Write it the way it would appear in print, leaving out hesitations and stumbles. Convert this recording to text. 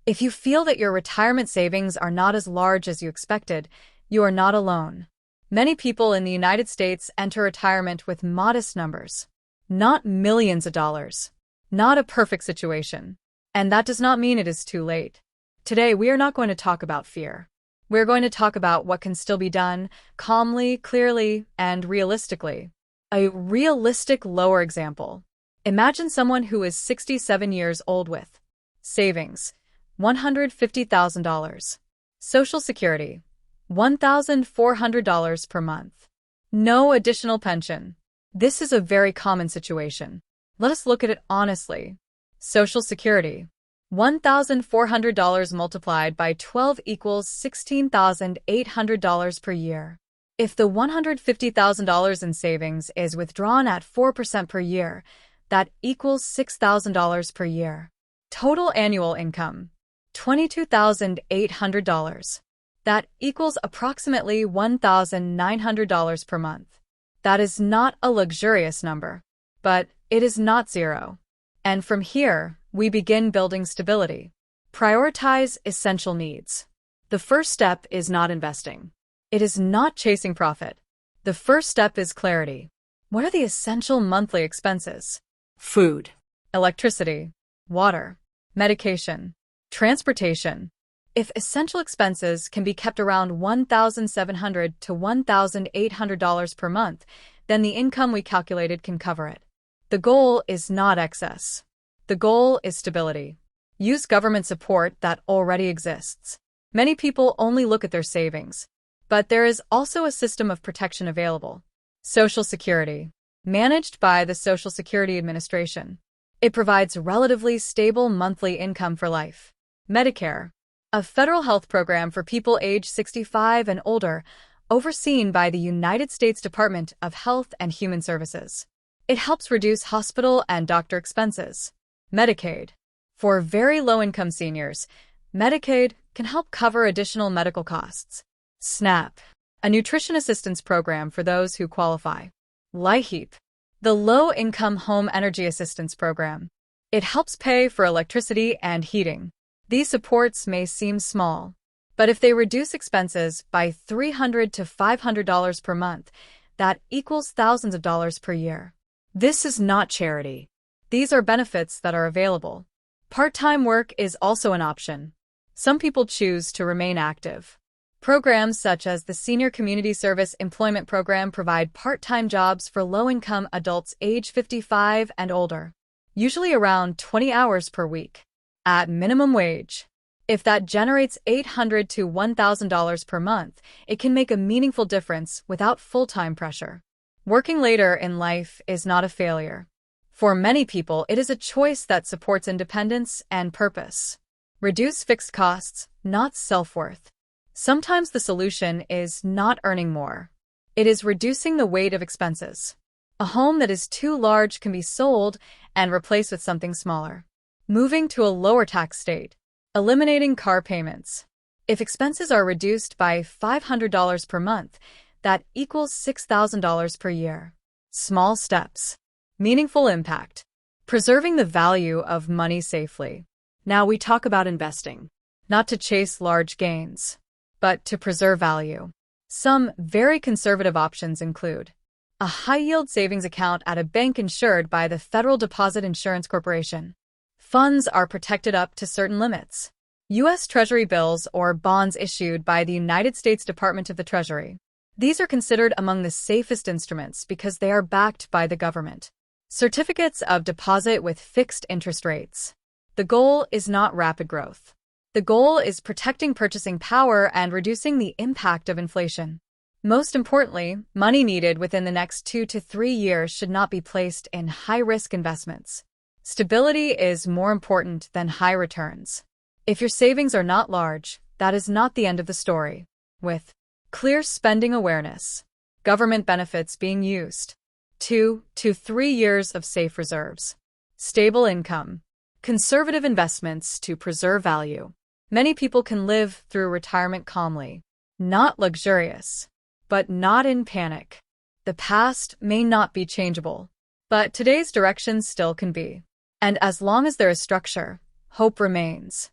If you feel that your retirement savings are not as large as you expected, you are not alone. Many people in the United States enter retirement with modest numbers, not millions of dollars, not a perfect situation. And that does not mean it is too late. Today, we are not going to talk about fear. We're going to talk about what can still be done calmly, clearly, and realistically. A realistic lower example. Imagine someone who is 67 years old with savings, $150,000. Social Security, $1,400 per month. No additional pension. This is a very common situation. Let us look at it honestly. Social Security, $1,400 multiplied by 12 equals $16,800 per year. If the $150,000 in savings is withdrawn at 4% per year, that equals $6,000 per year. Total annual income, $22,800. That equals approximately $1,900 per month. That is not a luxurious number, but it is not zero. And from here, we begin building stability. Prioritize essential needs. The first step is not investing. It is not chasing profit. The first step is clarity. What are the essential monthly expenses? Food, electricity, water, medication, transportation. If essential expenses can be kept around $1,700 to $1,800 per month, then the income we calculated can cover it. The goal is not excess. The goal is stability. Use government support that already exists. Many people only look at their savings, but there is also a system of protection available. Social Security, managed by the Social Security Administration. It provides relatively stable monthly income for life. Medicare, a federal health program for people age 65 and older, overseen by the United States Department of Health and Human Services. It helps reduce hospital and doctor expenses. Medicaid. For very low-income seniors, Medicaid can help cover additional medical costs. SNAP, a nutrition assistance program for those who qualify. LIHEAP, the Low-Income Home Energy Assistance Program. It helps pay for electricity and heating. These supports may seem small, but if they reduce expenses by $300 to $500 per month, that equals thousands of dollars per year. This is not charity. These are benefits that are available. Part-time work is also an option. Some people choose to remain active. Programs such as the Senior Community Service Employment Program provide part-time jobs for low-income adults age 55 and older, usually around 20 hours per week, at minimum wage. If that generates $800 to $1,000 per month, it can make a meaningful difference without full-time pressure. Working later in life is not a failure. For many people, it is a choice that supports independence and purpose. Reduce fixed costs, not self-worth. Sometimes the solution is not earning more. It is reducing the weight of expenses. A home that is too large can be sold and replaced with something smaller. Moving to a lower tax state. Eliminating car payments. If expenses are reduced by $500 per month, that equals $6,000 per year. Small steps. Meaningful impact. Preserving the value of money safely. Now we talk about investing. Not to chase large gains, but to preserve value. Some very conservative options include a high-yield savings account at a bank insured by the Federal Deposit Insurance Corporation. Funds are protected up to certain limits. U.S. Treasury bills or bonds issued by the United States Department of the Treasury. These are considered among the safest instruments because they are backed by the government. Certificates of deposit with fixed interest rates. The goal is not rapid growth. The goal is protecting purchasing power and reducing the impact of inflation. Most importantly, money needed within the next 2 to 3 years should not be placed in high-risk investments. Stability is more important than high returns. If your savings are not large, that is not the end of the story. With clear spending awareness, government benefits being used, 2 to 3 years of safe reserves, stable income, conservative investments to preserve value. Many people can live through retirement calmly, not luxurious, but not in panic. The past may not be changeable, but today's direction still can be. And as long as there is structure, hope remains.